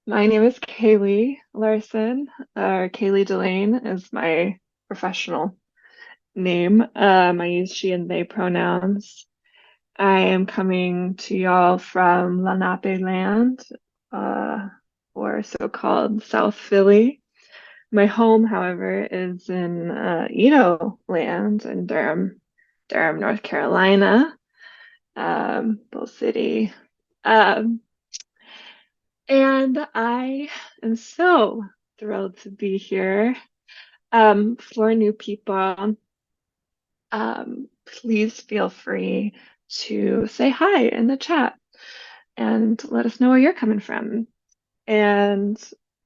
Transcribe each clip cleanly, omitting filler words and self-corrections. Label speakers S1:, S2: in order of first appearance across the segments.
S1: My name is Kaylee Larson, or Kaylee Delane is my professional name. I use she and they pronouns. I am coming to y'all from Lenape land, uh, or so-called South Philly. My home, however, is in Edo land in Durham, North Carolina, Bull City. Um, and I am so thrilled to be here. For new people, please feel free to say hi in the chat and let us know where you're coming from. And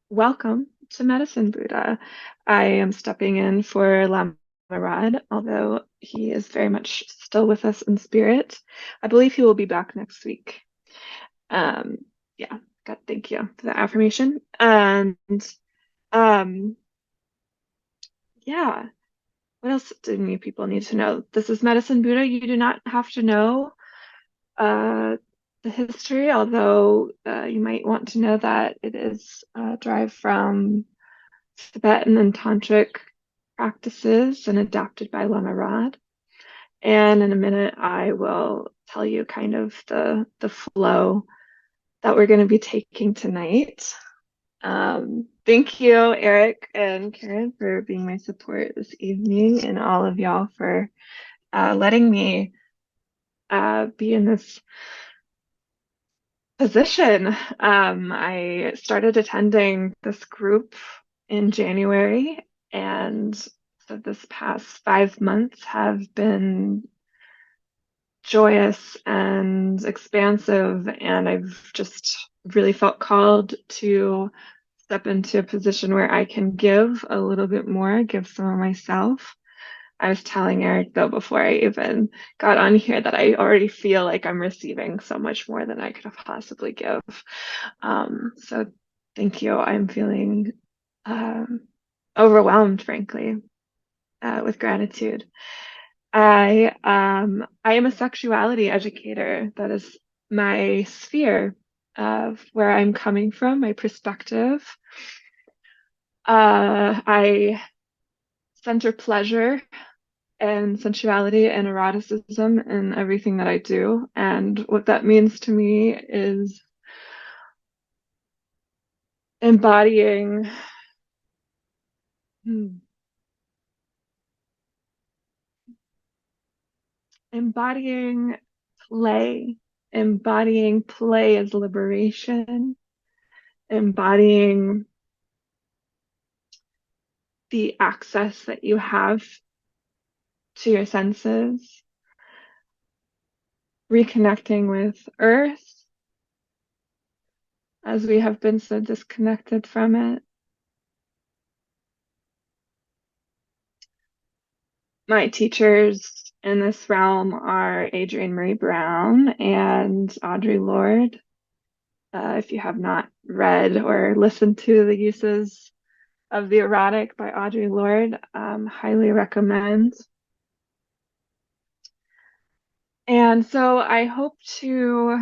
S1: welcome to Medicine Buddha. I am stepping in for Lama Rod, although he is very much still with us in spirit. I believe he will be back next week. Um, yeah, God, thank you for the affirmation. And um, yeah. What else do new people need to know? This is Medicine Buddha. You do not have to know uh, the history, although you might want to know that it is derived from Tibetan and Tantric practices and adapted by Lama Rod. And in a minute, I will tell you kind of the flow that we're going to be taking tonight. Thank you, Eric and Karen, for being my support this evening, and all of y'all for letting me be in this position. I started attending this group in January, and so this past 5 months have been joyous and expansive, and I've just really felt called to step into a position where I can give a little bit more, give some of myself. I was telling Eric though before I even got on here that I already feel like I'm receiving so much more than I could have possibly give. So thank you. I'm feeling um, overwhelmed, frankly, with gratitude. I am a sexuality educator. That is my sphere of where I'm coming from, my perspective. I center pleasure and sensuality and eroticism in everything that I do. And what that means to me is embodying hmm, embodying play, embodying play as liberation, embodying the access that you have to your senses, reconnecting with earth as we have been so disconnected from it. My teachers in this realm are Adrienne Marie Brown and Audre Lorde. If you have not read or listened to The Uses of the Erotic by Audre Lorde, highly recommend. And so I hope to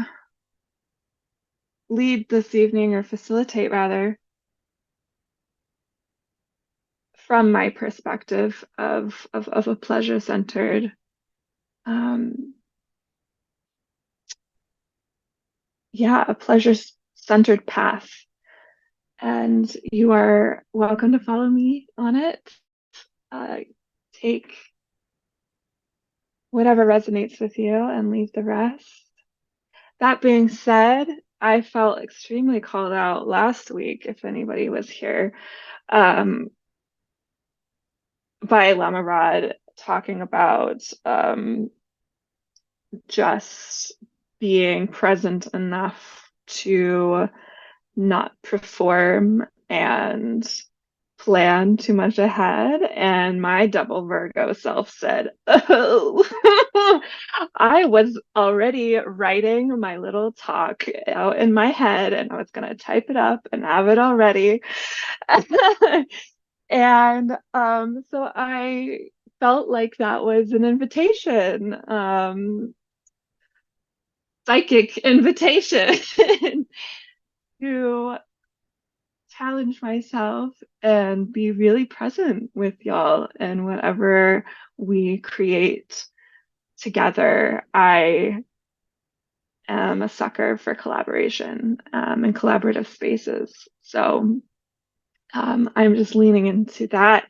S1: lead this evening, or facilitate rather, from my perspective of a pleasure-centered a pleasure-centered path. And you are welcome to follow me on it. Uh, take whatever resonates with you and leave the rest. That being said, I felt extremely called out last week, if anybody was here, um, by Lama Rod talking about just being present enough to not perform and plan too much ahead. And my double Virgo self said, oh, I was already writing my little talk out in my head and I was going to type it up and have it already. And so I felt like that was an invitation, psychic invitation to challenge myself and be really present with y'all and whatever we create together. I am a sucker for collaboration and collaborative spaces. So I'm just leaning into that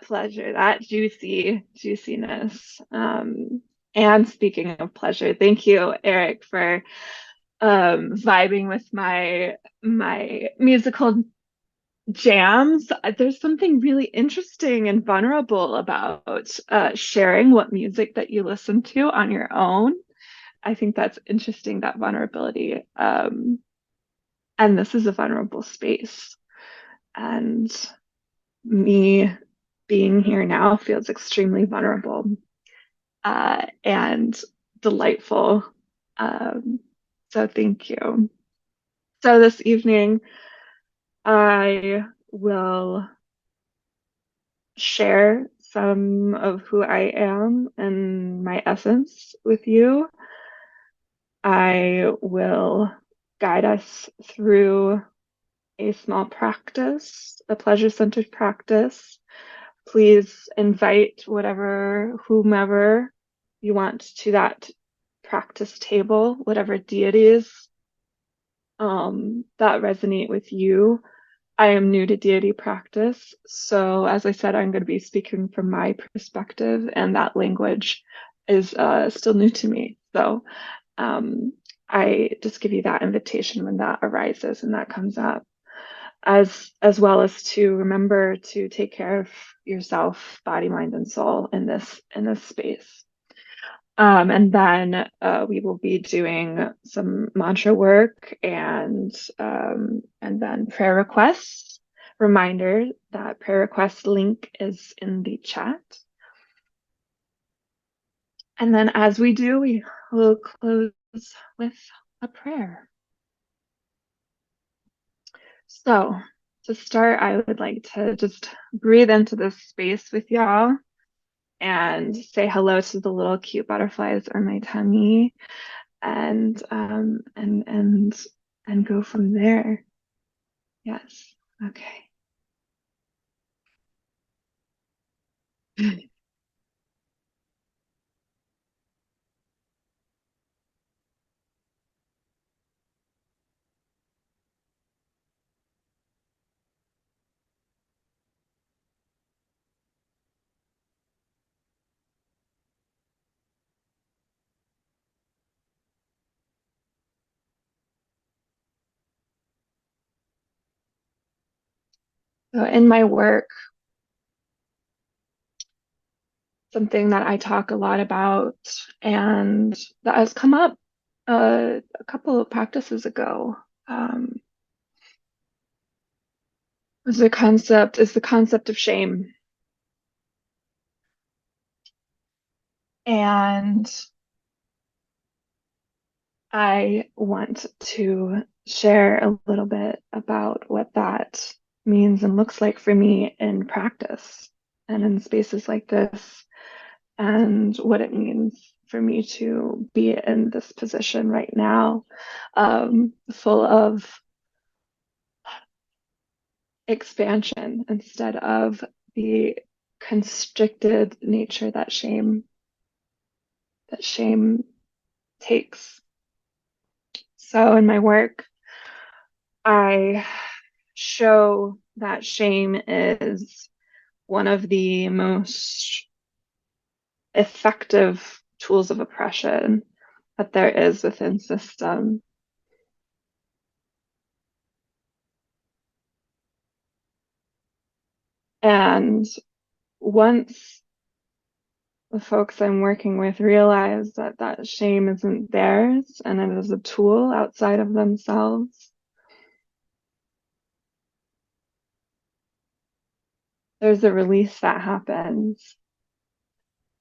S1: pleasure, that juiciness. And speaking of pleasure, thank you, Eric, for vibing with my musical jams. There's something really interesting and vulnerable about sharing what music that you listen to on your own. I think that's interesting, that vulnerability. And this is a vulnerable space. And me being here now feels extremely vulnerable and delightful. So thank you. So this evening, I will share some of who I am and my essence with you. I will guide us through a small practice, a pleasure-centered practice. Please invite whomever you want to that practice table, whatever deities that resonate with you. I am new to deity practice, so as I said, I'm going to be speaking from my perspective, and that language is still new to me. So I just give you that invitation when that arises and that comes up, as well as to remember to take care of yourself, body, mind, and soul in this space. And then we will be doing some mantra work and then prayer requests. Reminder that prayer request link is in the chat. And then as we do, we will close with a prayer. So to start, I would like to just breathe into this space with y'all and say hello to the little cute butterflies on my tummy and go from there. Yes. Okay. So in my work, something that I talk a lot about and that has come up a couple of practices ago is the concept of shame. And I want to share a little bit about what that means and looks like for me in practice and in spaces like this, and what it means for me to be in this position right now, full of expansion instead of the constricted nature that shame takes. So in my work, I show that shame is one of the most effective tools of oppression that there is within system. And once the folks I'm working with realize that that shame isn't theirs and it is a tool outside of themselves, there's a release that happens.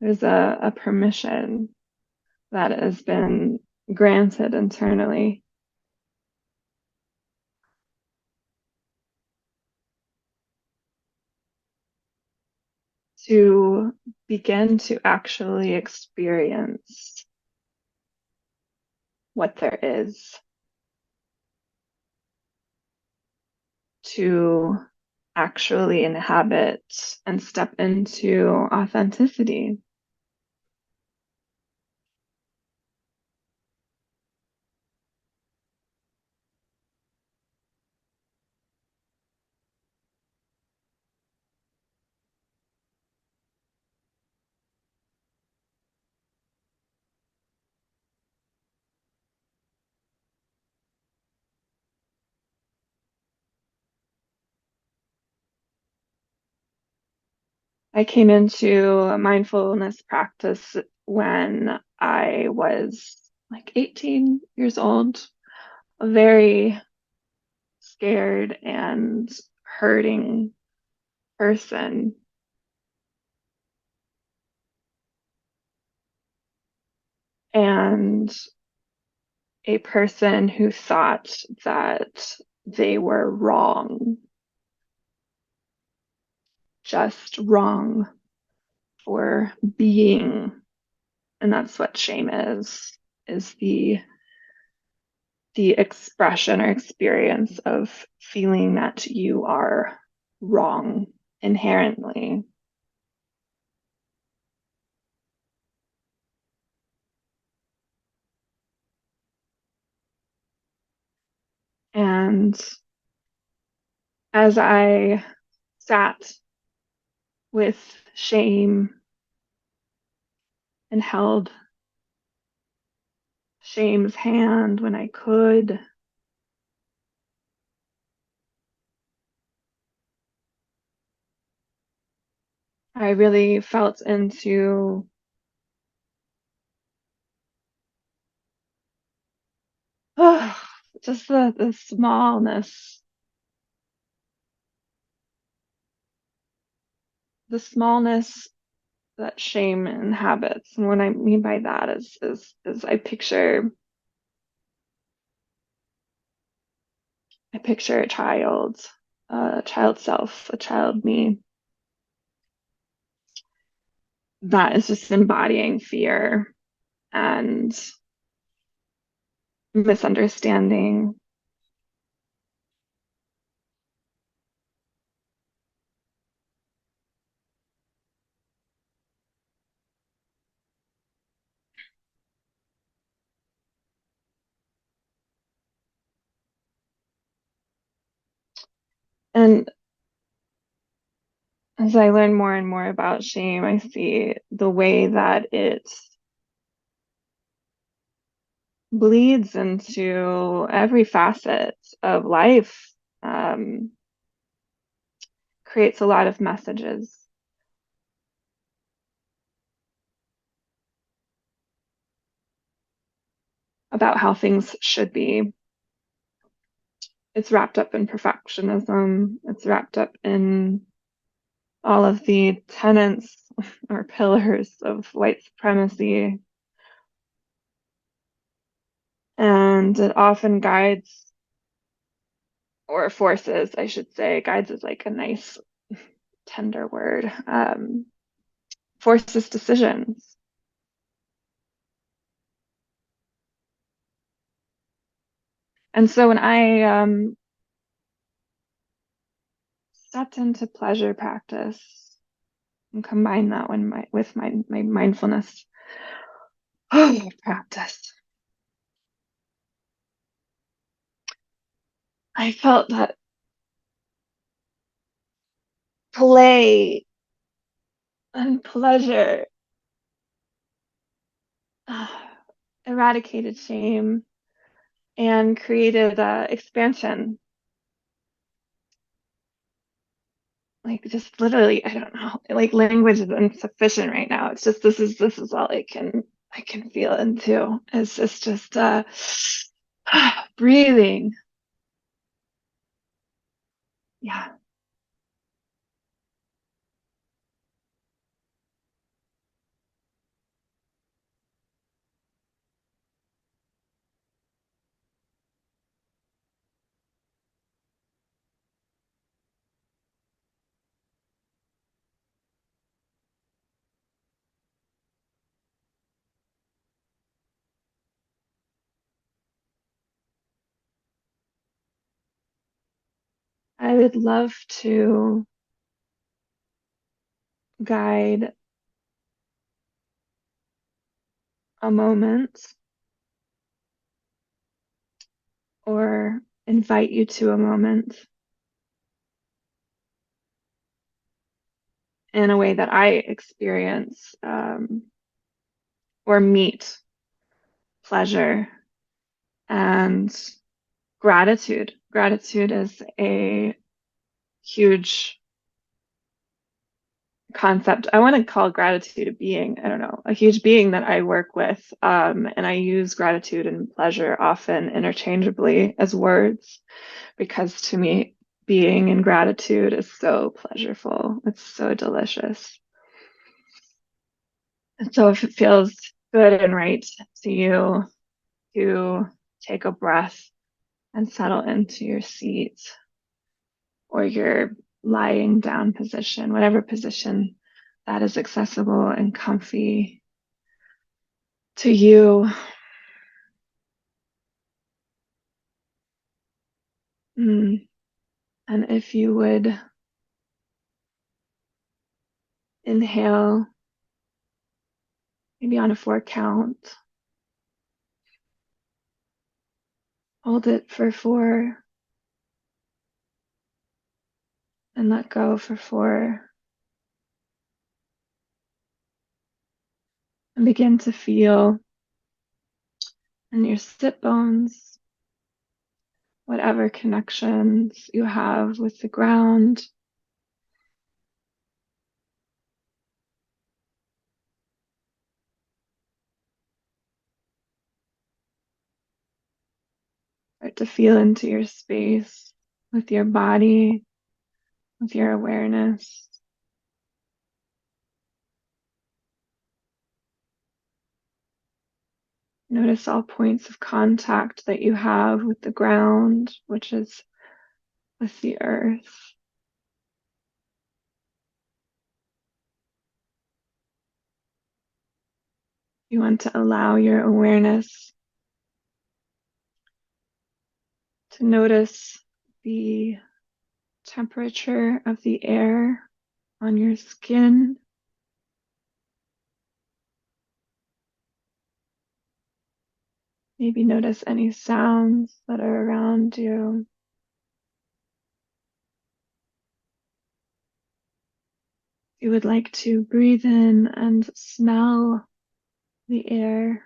S1: There's a permission that has been granted internally to begin to actually experience what there is, to actually inhabit and step into authenticity. I came into mindfulness practice when I was like 18 years old, a very scared and hurting person. And a person who thought that they were wrong, just wrong for being. And that's what shame is the expression or experience of feeling that you are wrong inherently. And as I sat with shame and held shame's hand when I could, I really felt into oh, just the smallness that shame inhabits. And what I mean by that is I picture a child self, a child me that is just embodying fear and misunderstanding. And as I learn more and more about shame, I see the way that it bleeds into every facet of life, um, creates a lot of messages about how things should be. It's wrapped up in perfectionism. It's wrapped up in all of the tenets or pillars of white supremacy. And it often guides or forces, I should say, guides is like a nice, tender word, forces decisions. And so when I stepped into pleasure practice and combined that with my mindfulness practice, I felt that play and pleasure uh, eradicated shame and created expansion. Like just literally, I don't know, like language is insufficient right now. It's just this is all I can feel into. It's just breathing. Yeah. I would love to guide a moment or invite you to a moment in a way that I experience or meet pleasure and gratitude. Gratitude is a huge concept. I want to call gratitude a being. I don't know, a huge being that I work with. And I use gratitude and pleasure often interchangeably as words because to me, being in gratitude is so pleasurable. It's so delicious. And so if it feels good and right to you to take a breath and settle into your seat or your lying down position, whatever position that is accessible and comfy to you. And if you would inhale, maybe on a 4 count, hold it for 4 and let go for 4 and begin to feel in your sit bones whatever connections you have with the ground. Start to feel into your space with your body, with your awareness. Notice all points of contact that you have with the ground, which is with the earth. You want to allow your awareness to notice the temperature of the air on your skin. Maybe notice any sounds that are around you. You would like to breathe in and smell the air.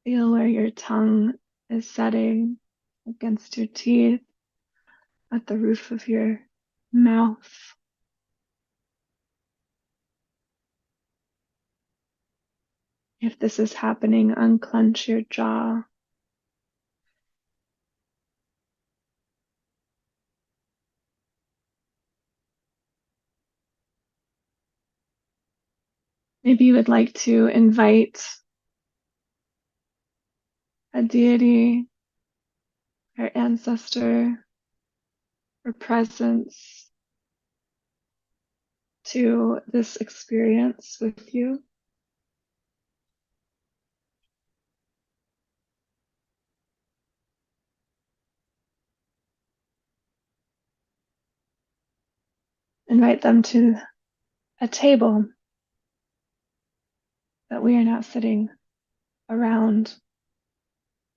S1: Feel where your tongue is setting against your teeth at the roof of your mouth. If this is happening, unclench your jaw. Maybe you would like to invite a deity or ancestor or presence to this experience with you. Invite them to a table that we are now sitting around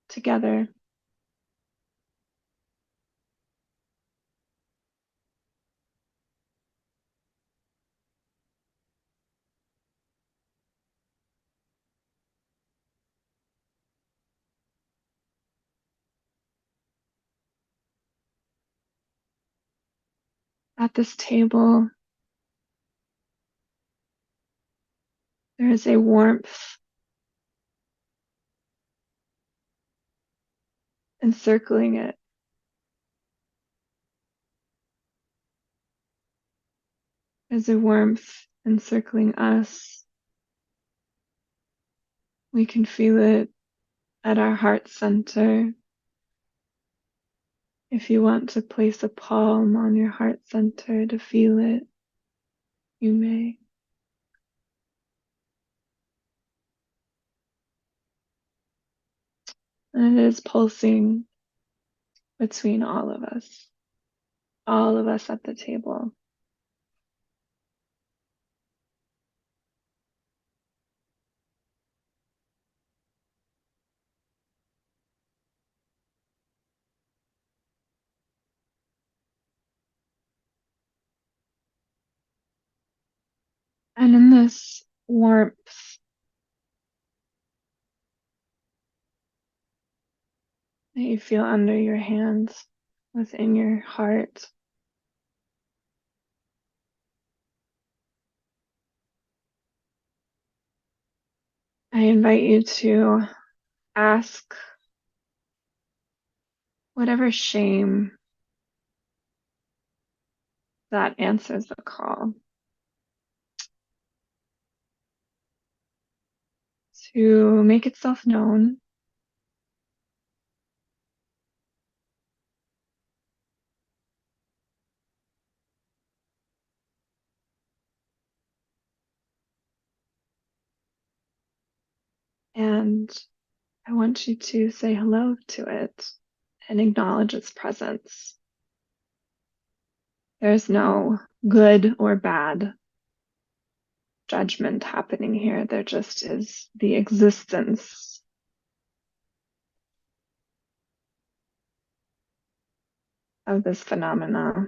S1: together. At this table, there is a warmth encircling it. There's a warmth encircling us. We can feel it at our heart center. If you want to place a palm on your heart center to feel it, you may. And it is pulsing between all of us at the table. And in this warmth that you feel under your hands, within your heart, I invite you to ask whatever shame that answers the call to make itself known and I want you to say hello to it and acknowledge its presence. There's no good or bad judgment happening here. There just is the existence of this phenomena,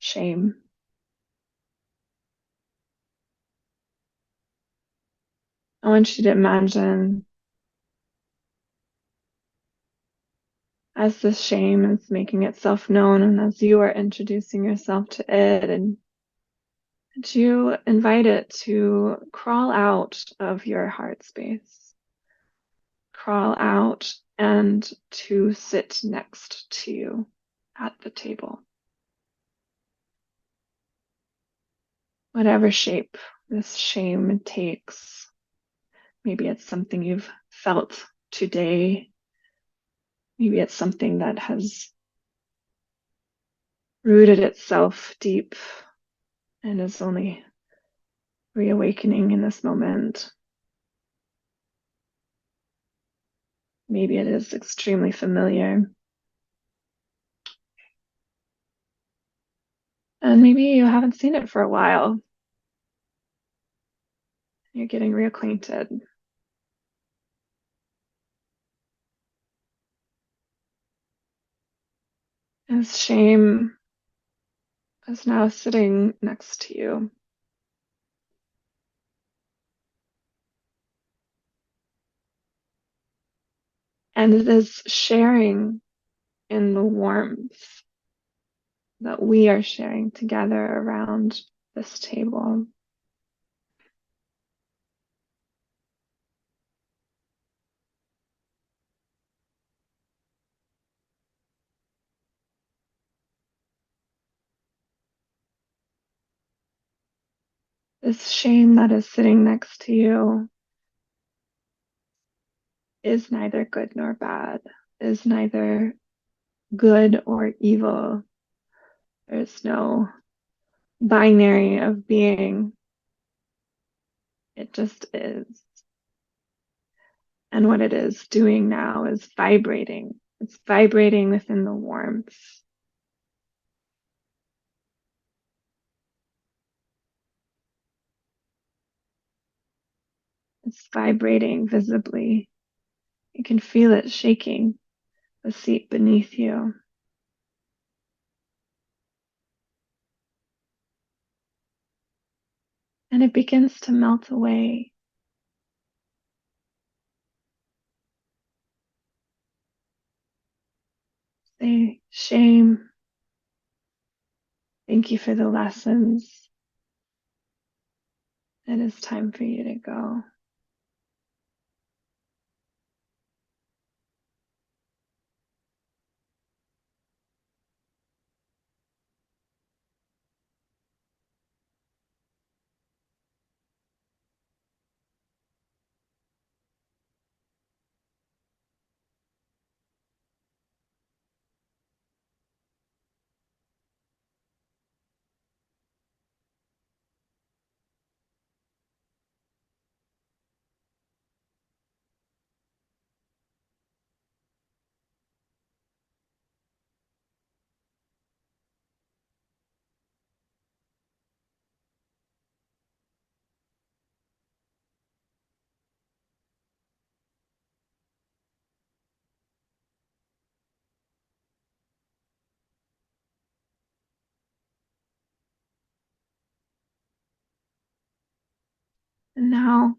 S1: shame. I want you to imagine as this shame is making itself known and as you are introducing yourself to it and you invite it to crawl out of your heart space, crawl out and to sit next to you at the table. Whatever shape this shame takes, maybe it's something you've felt today, maybe it's something that has rooted itself deep and is only reawakening in this moment. Maybe it is extremely familiar. And maybe you haven't seen it for a while. You're getting reacquainted. As shame is now sitting next to you. And it is sharing in the warmth that we are sharing together around this table. This shame that is sitting next to you is neither good nor bad, is neither good or evil. There's no binary of being. It just is. And what it is doing now is vibrating. It's vibrating within the warmth. It's vibrating visibly. You can feel it shaking the seat beneath you. And it begins to melt away. Say, shame, thank you for the lessons. It is time for you to go. And now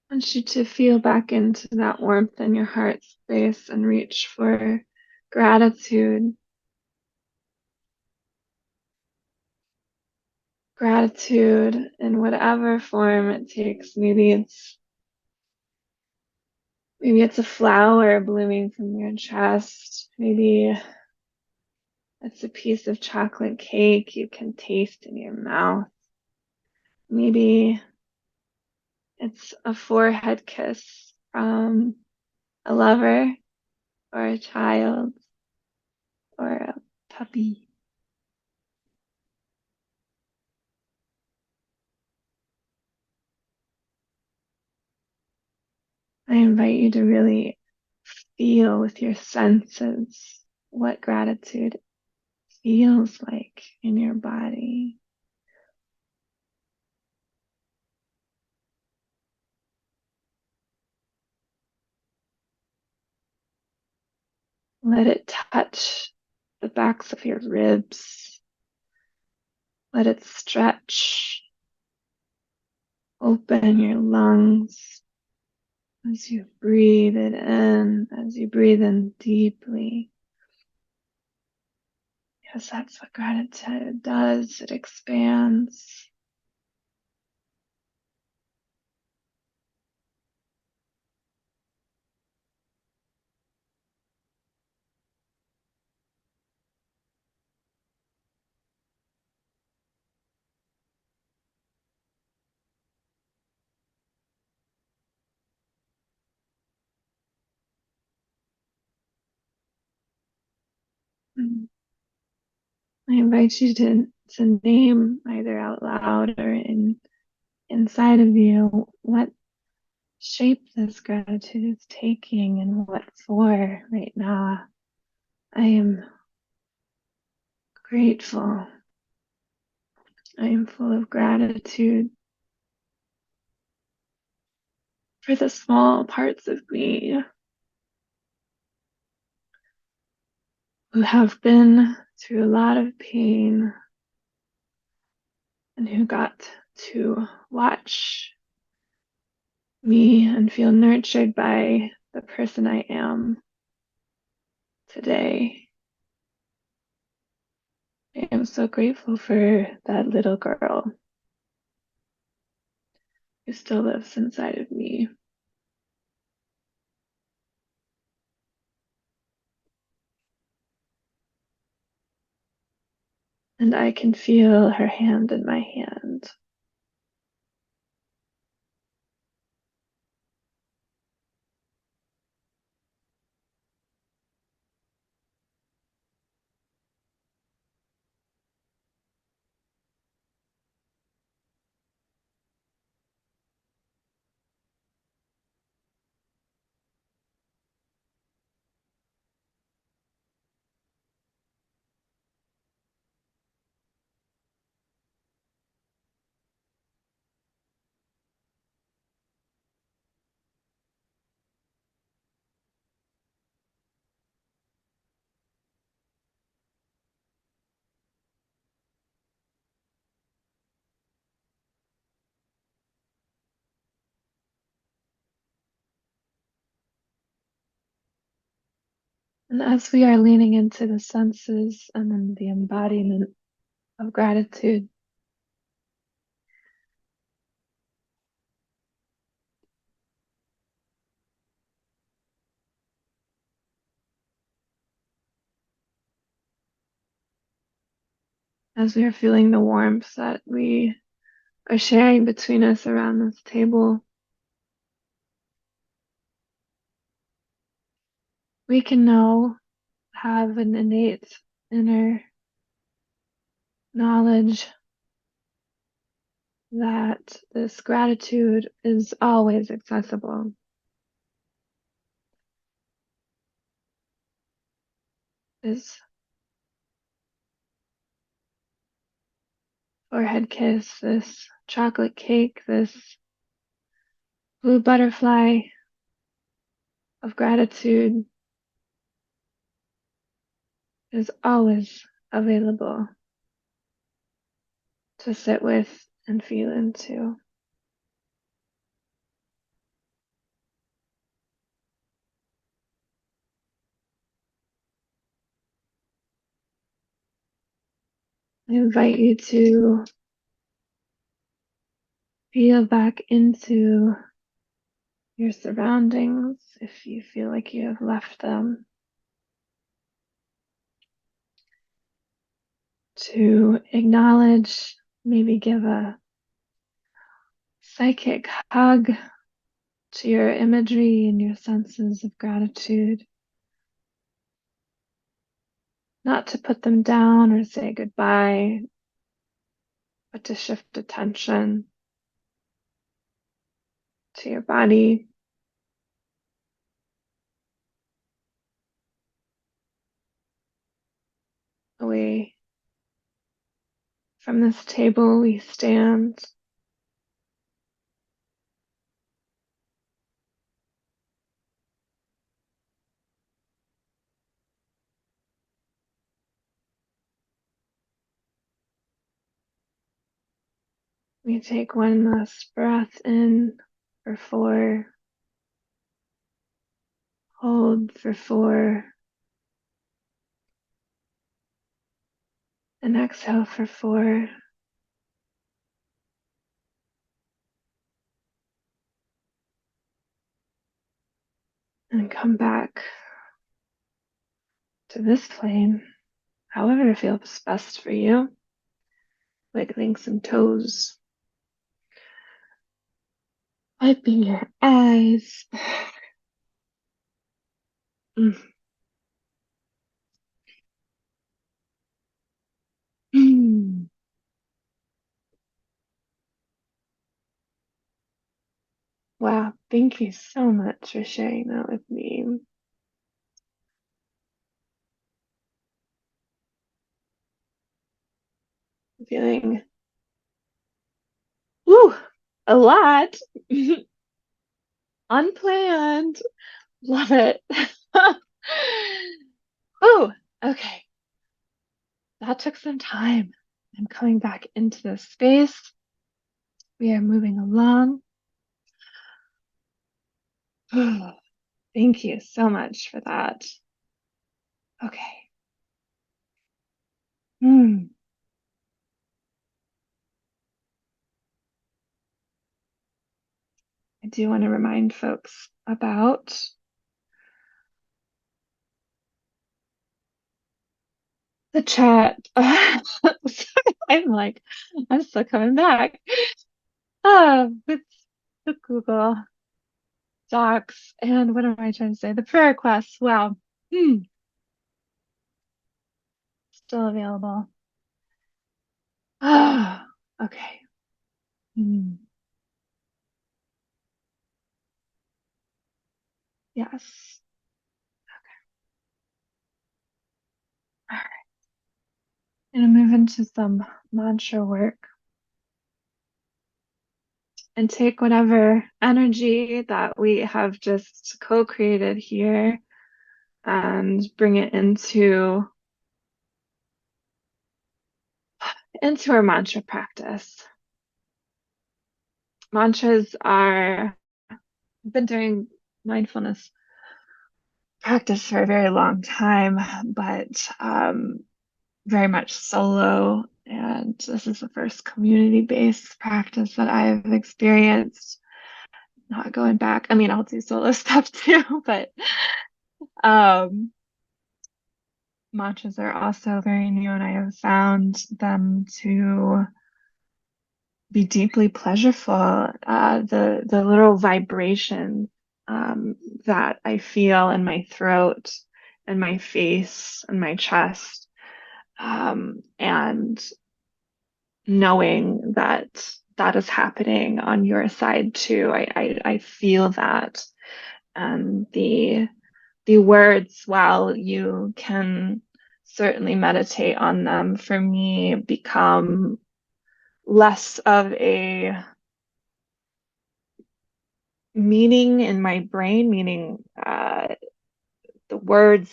S1: I want you to feel back into that warmth in your heart space and reach for gratitude. Gratitude in whatever form it takes. Maybe it's a flower blooming from your chest. Maybe it's a piece of chocolate cake you can taste in your mouth. Maybe it's a forehead kiss from a lover or a child or a puppy. I invite you to really feel with your senses what gratitude feels like in your body. Let it touch the backs of your ribs. Let it stretch. Open your lungs as you breathe it in, as you breathe in deeply. Because that's what gratitude does. It expands. I invite you to name either out loud or inside of you what shape this gratitude is taking and what for right now. I am grateful. I am full of gratitude for the small parts of me who have been through a lot of pain and who got to watch me and feel nurtured by the person I am today. I am so grateful for that little girl who still lives inside of me. And I can feel her hand in my hand. And as we are leaning into the senses and then the embodiment of gratitude, as we are feeling the warmth that we are sharing between us around this table, we can now have an innate inner knowledge that this gratitude is always accessible. This forehead kiss, this chocolate cake, this blue butterfly of gratitude is always available to sit with and feel into. I invite you to feel back into your surroundings if you feel like you have left them. To acknowledge, maybe give a psychic hug to your imagery and your senses of gratitude. Not to put them down or say goodbye, but to shift attention to your body, away from this table we stand. We take one last breath in for 4, hold for 4, and exhale for 4. And come back to this plane, however it feels best for you. Wiggling some toes, wiping your eyes. Mm. Mm. Wow, thank you so much for sharing that with me. Feeling, woo, a lot. Unplanned. Love it. Oh, okay. That took some time. I'm coming back into this space. We are moving along. Thank you so much for that. Okay. Hmm. I do want to remind folks about the chat. I'm like, I'm still coming back. With the Google Docs and what am I trying to say? The prayer requests. Wow. Hmm. Still available. Ah, okay. Hmm. Yes. All right. Gonna move into some mantra work and take whatever energy that we have just co-created here and bring it into our mantra practice. Mantras are, I've been doing mindfulness practice for a very long time, but very much solo. And this is the first community-based practice that I've experienced. Not going back. I mean, I'll do solo stuff too, but um, mantras are also very new, and I have found them to be deeply pleasurable. The little vibration that I feel in my throat and my face and my chest, and knowing that that is happening on your side too. I feel that, and the words, while you can certainly meditate on them, for me become less of a meaning in my brain, meaning the words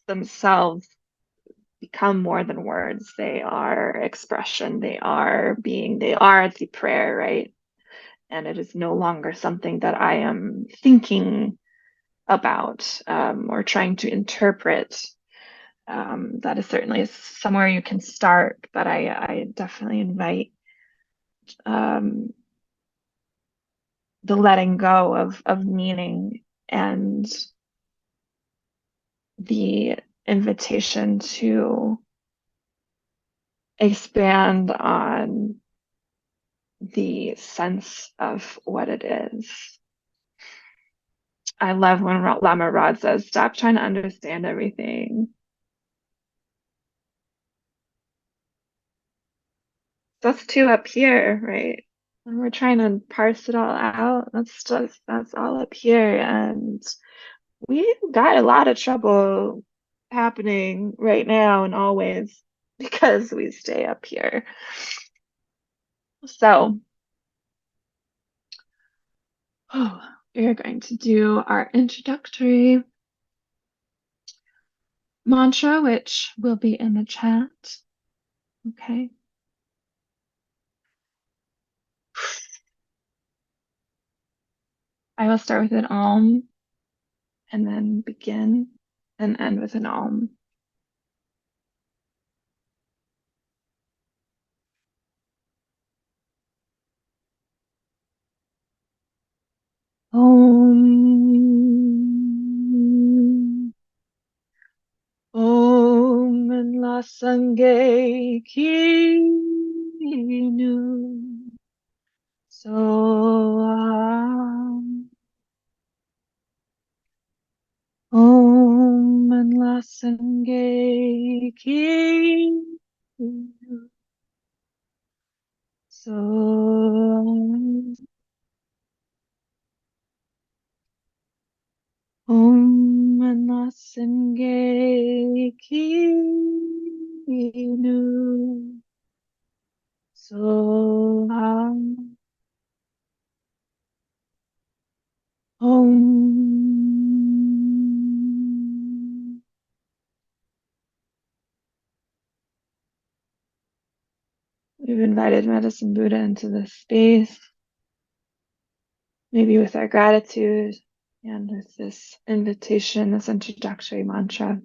S1: themselves become more than words. They are expression, they are being, they are the prayer, right? And it is no longer something that I am thinking about or trying to interpret. That is certainly somewhere you can start, but I definitely invite um, the letting go of meaning and the invitation to expand on the sense of what it is. I love when Lama Rod says, stop trying to understand everything. That's too up here, right? When we're trying to parse it all out, that's all up here. And we got a lot of trouble happening right now and always because we stay up here. So, we're going to do our introductory mantra, which will be in the chat. Okay. I will start with an Om and then begin and end with an Om. Om. Om and la sange ki nu. So Om and la sange ki nu. So Om and la sange ki nu. So Om. We've invited Medicine Buddha into this space, maybe with our gratitude and with this invitation, this introductory mantra.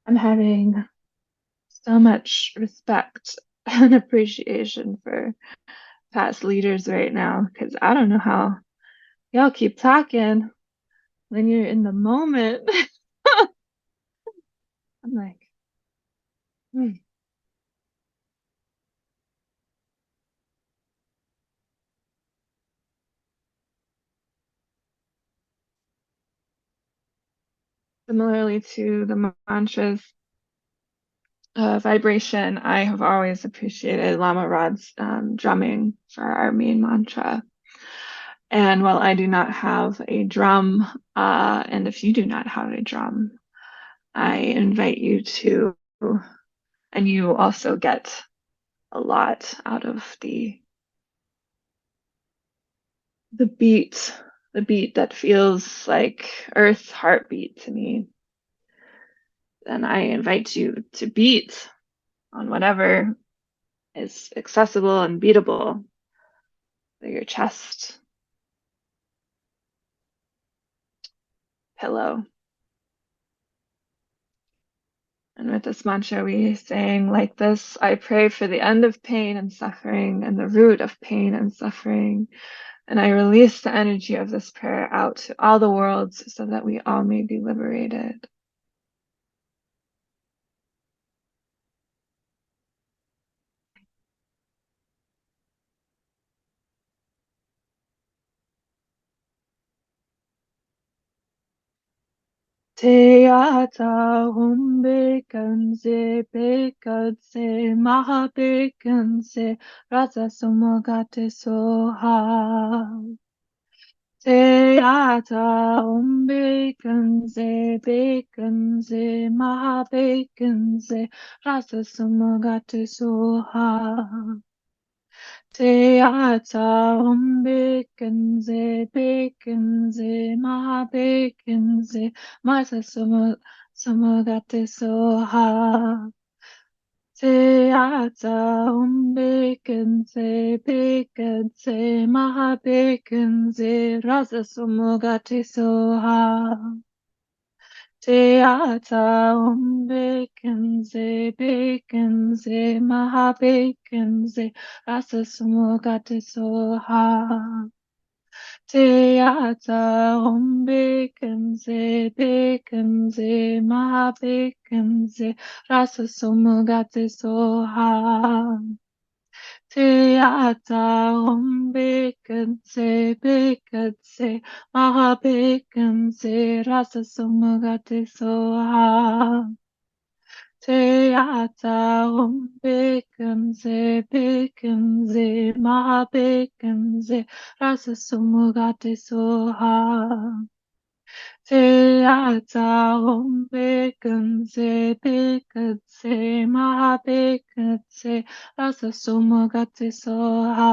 S1: I'm having so much respect and appreciation for past leaders right now because I don't know how y'all keep talking when you're in the moment. I'm like, hmm. Similarly to the mantras vibration, I have always appreciated Lama Rod's drumming for our main mantra. And while I do not have a drum, and if you do not have a drum, I invite you to, and you also get a lot out of the beat, the beat that feels like Earth's heartbeat to me. Then I invite you to beat on whatever is accessible and beatable. Your chest, pillow. And with this mantra, we saying like this, I pray for the end of pain and suffering and the root of pain and suffering. And I release the energy of this prayer out to all the worlds so that we all may be liberated. Teata humbekanse bekanse mahabekanse rasa sumagate soha. Teata humbekanse bekanse mahabekanse rasa sumagate soha. Teata humbekanse bekanse mahabekanse Martha Sumagate Soha. Teata umbekense bekense mahabekense rasa sumagate soha. Teata umbekense bekense mahabekense rasa sumagate soha. Teata humbekense bekense mahabekense rasa sumagate soha. Teata humbekense bekense mahabekense rasa sumagate soha. Teata humbekense bekense mahabekense rasa sumagate soha. Teata humbekense bekense mahabekense rasa sumagate soha.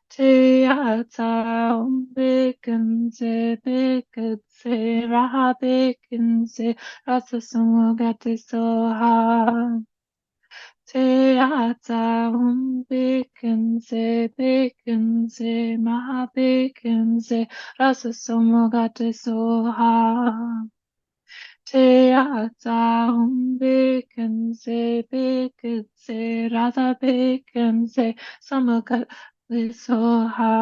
S1: Teata humbekense bekense mahabekense rasa sumagate soha. Teata humbekense bekense mahabekense rasa sumagate soha. Teata humbekense bekense rasa bekense sumagate soha.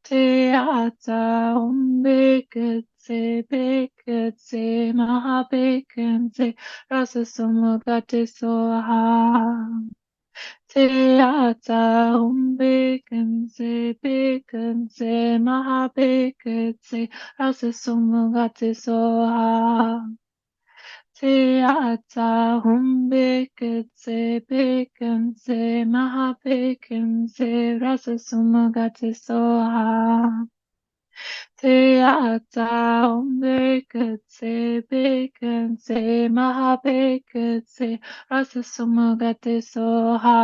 S1: Teata humbekense bekense mahabekense rasa sumagate soha. Teata humbekense bekense mahabekense rasa sumagate soha. Teata humbekense bekense mahabekense rasa sumagate soha. Teata humbekense bekense mahabekense rasa sumagate soha.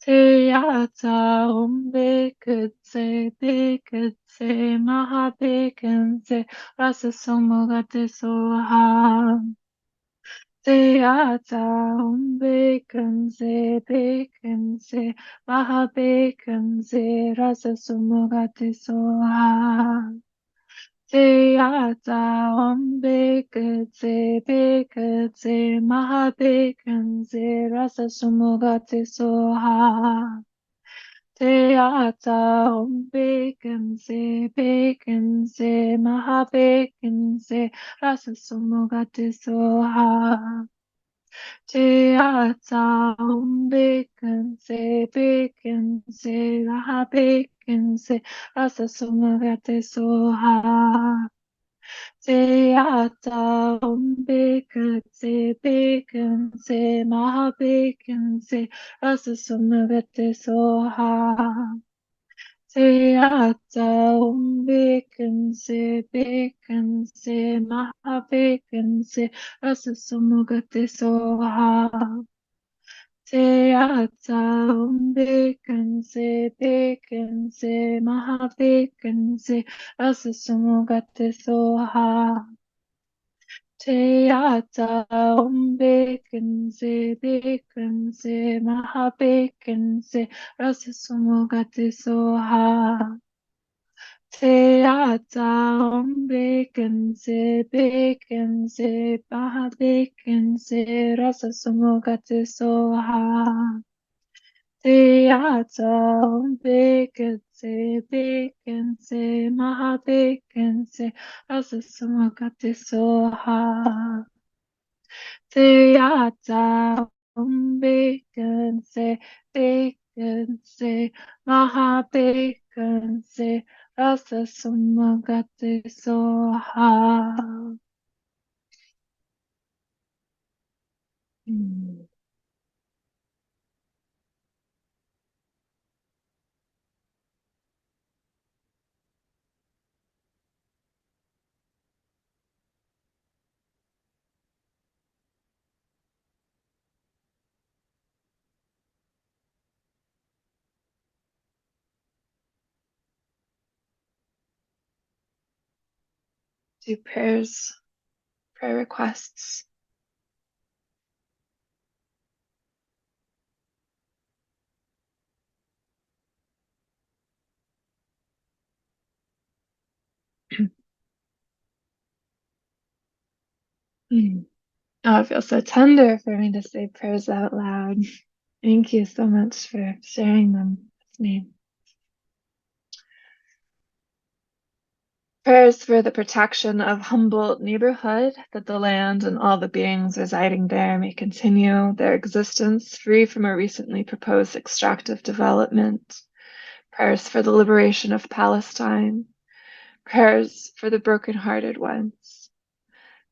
S1: Teata humbekense bekense mahabekense rasa sumagate soha. Teata humbekense bekense mahabekense rasa sumagate soha. Teata humbekense bekense mahabekense rasa sumagate soha. Teata humbekense bekense mahabekense rasa sumagate soha. Teata humbekense bekense mahabekense rasa sumagate soha. Teata humbekense bekense mahabekense rasa sumagate soha. Teata humbekense bekense mahabekense rasa sumagate soha. Teata humbekense bekense mahabekense rasa sumagate soha. Teata humbekense bekense mahabekense rasa sumagate soha. Teata humbekense bekense mahabekense rasa sumagate soha. Teata humbekense bekense mahabekense rasa sumagate soha. Teata humbekense bekense mahabekense rasa sumagate soha. Mm. Do prayers, prayer requests. Mm. Oh, it feels so tender for me to say prayers out loud. Thank you so much for sharing them with me. Prayers for the protection of Humboldt neighborhood, that the land and all the beings residing there may continue their existence free from a recently proposed extractive development. Prayers for the liberation of Palestine. Prayers for the brokenhearted ones.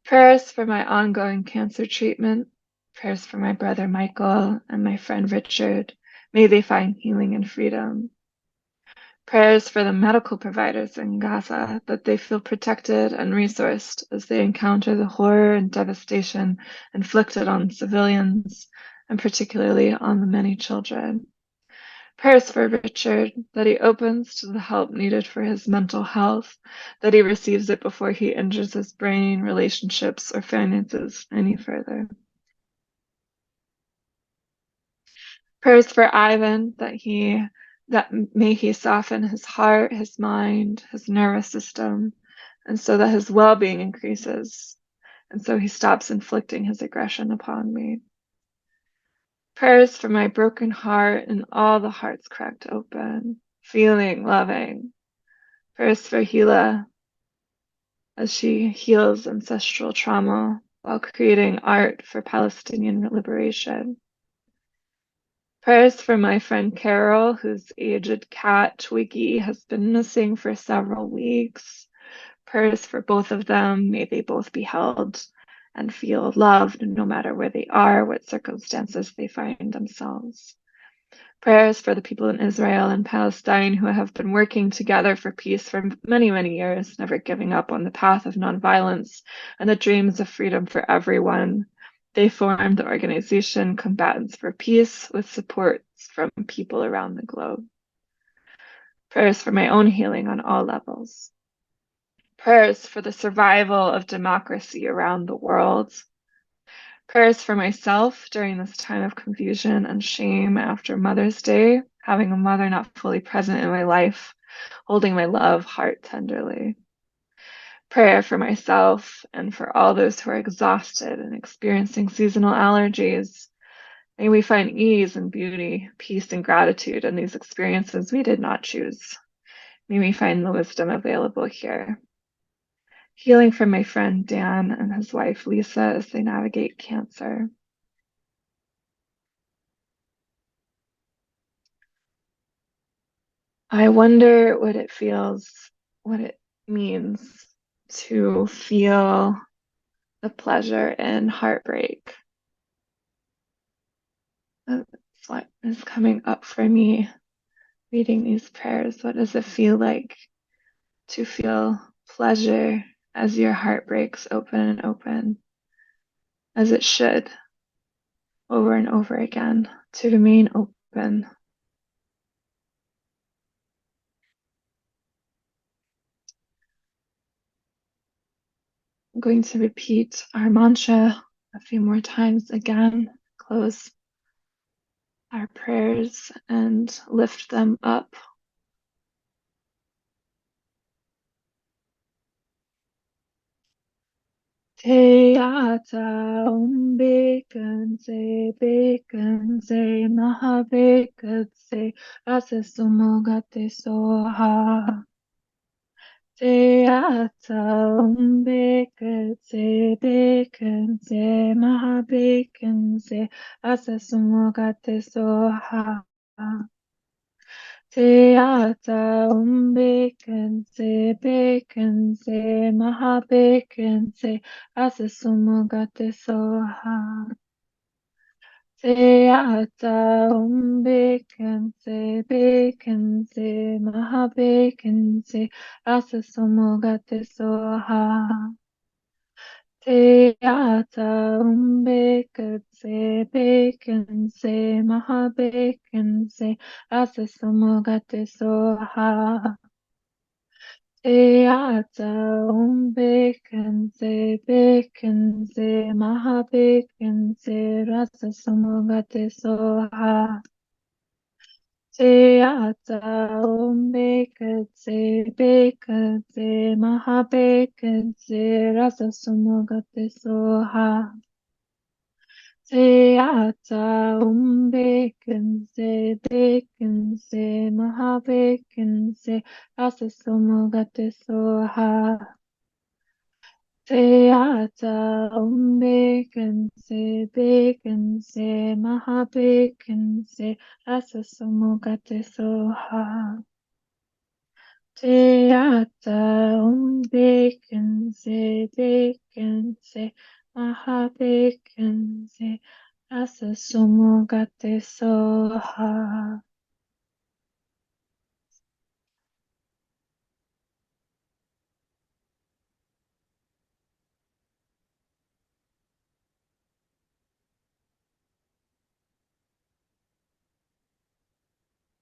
S1: Prayers for my ongoing cancer treatment. Prayers for my brother Michael and my friend Richard. May they find healing and freedom. Prayers for the medical providers in Gaza, that they feel protected and resourced as they encounter the horror and devastation inflicted on civilians, and particularly on the many children. Prayers for Richard, that he opens to the help needed for his mental health, that he receives it before he injures his brain, relationships, or finances any further. Prayers for Ivan, that may he soften his heart, his mind, his nervous system, and so that his well-being increases, and so he stops inflicting his aggression upon me. Prayers for my broken heart and all the hearts cracked open, feeling, loving. Prayers for Gila as she heals ancestral trauma while creating art for Palestinian liberation. Prayers for my friend Carol, whose aged cat Twiggy has been missing for several weeks. Prayers for both of them. May they both be held and feel loved no matter where they are, what circumstances they find themselves. Prayers for the people in Israel and Palestine who have been working together for peace for many, many years, never giving up on the path of nonviolence and the dreams of freedom for everyone. They formed the organization Combatants for Peace with support from people around the globe. Prayers for my own healing on all levels. Prayers for the survival of democracy around the world. Prayers for myself during this time of confusion and shame after Mother's Day, having a mother not fully present in my life, holding my love heart tenderly. Prayer for myself and for all those who are exhausted and experiencing seasonal allergies. May we find ease and beauty, peace and gratitude in these experiences we did not choose. May we find the wisdom available here. Healing from my friend Dan and his wife Lisa as they navigate cancer. I wonder what it means to feel the pleasure in heartbreak. That's what is coming up for me reading these prayers. What does it feel like to feel pleasure as your heart breaks open and open, as it should, over and over again, to remain open? I'm going to repeat our mantra a few more times again, close our prayers and lift them up. Te ata bacon se maha bacon se rasa sumogate soha. Te ata bacon se maha bacon se rasa sumogate soha. Te ata umbekense bekense mahabekense asasumugate soha. Te ata umbekense bekense mahabekense asasumugate soha. Te ata umbekense bekense mahabekense asasumugate soha. Te ata umbekense bekense mahabekense rasasumugate soha. Te ata umbekense bekense mahabekense rasasumugate soha. Te ata umbekense bekense mahabekense asasumugate soha. Te ata umbekense bekense mahabekense asasumugate soha. Te ata umbekense bekense mahabekense asasumugate soha.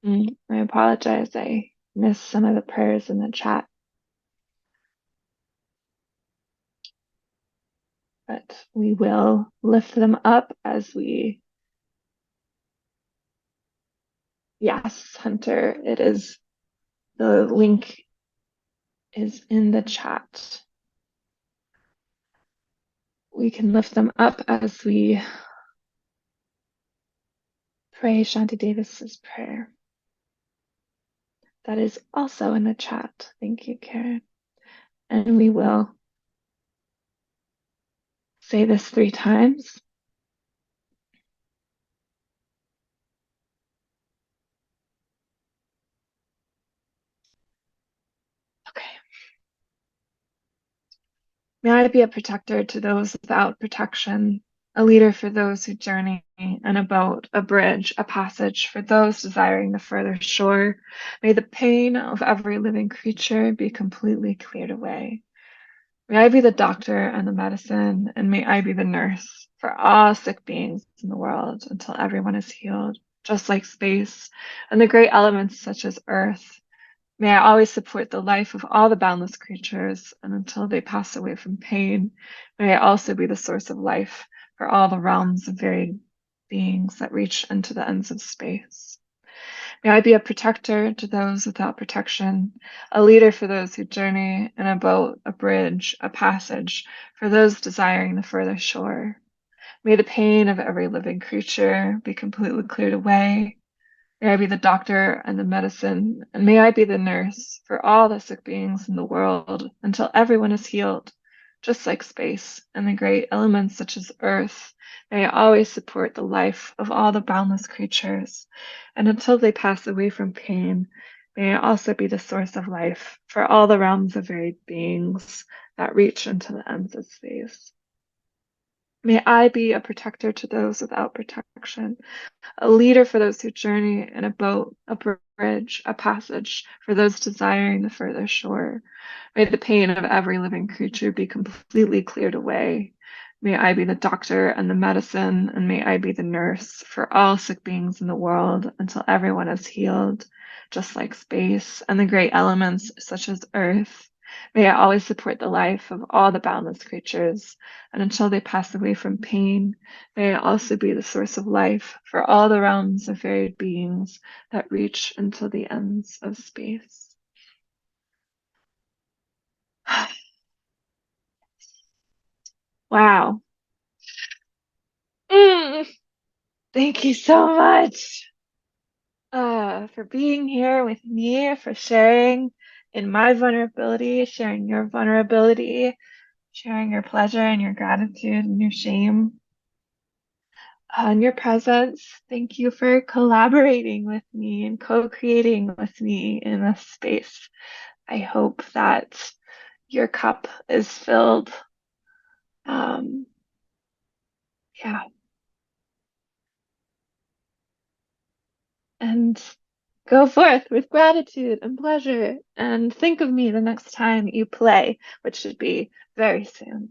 S1: I apologize. I missed some of the prayers in the chat, but we will lift them up as we. Yes, Hunter, it is. The link is in the chat. We can lift them up as we pray Shanti Davis's prayer. That is also in the chat. Thank you, Karen. And we will say this 3 times. Okay. May I be a protector to those without protection, a leader for those who journey, and a boat, a bridge, a passage for those desiring the further shore. May the pain of every living creature be completely cleared away. May I be the doctor and the medicine, and may I be the nurse for all sick beings in the world until everyone is healed, just like space and the great elements such as earth. May I always support the life of all the boundless creatures, and until they pass away from pain, may I also be the source of life for all the realms of varied beings that reach into the ends of space. May I be a protector to those without protection, a leader for those who journey, and a boat, a bridge, a passage for those desiring the further shore. May the pain of every living creature be completely cleared away. May I be the doctor and the medicine, and may I be the nurse for all the sick beings in the world until everyone is healed, just like space and the great elements such as earth. May I always support the life of all the boundless creatures, and until they pass away from pain, may I also be the source of life for all the realms of varied beings that reach into the ends of space. May I be a protector to those without protection, a leader for those who journey, in a boat, a bridge, a passage for those desiring the further shore. May the pain of every living creature be completely cleared away. May I be the doctor and the medicine, and may I be the nurse for all sick beings in the world until everyone is healed, just like space and the great elements such as earth. May I always support the life of all the boundless creatures, and until they pass away from pain, may I also be the source of life for all the realms of varied beings that reach into the ends of space. Wow. Mm, thank you so much for being here with me, for sharing in my vulnerability, sharing your vulnerability, sharing your pleasure and your gratitude and your shame. in your presence. Thank you for collaborating with me and co-creating with me in this space. I hope that your cup is filled. Um, yeah, and go forth with gratitude and pleasure, and think of me the next time you play, which should be very soon.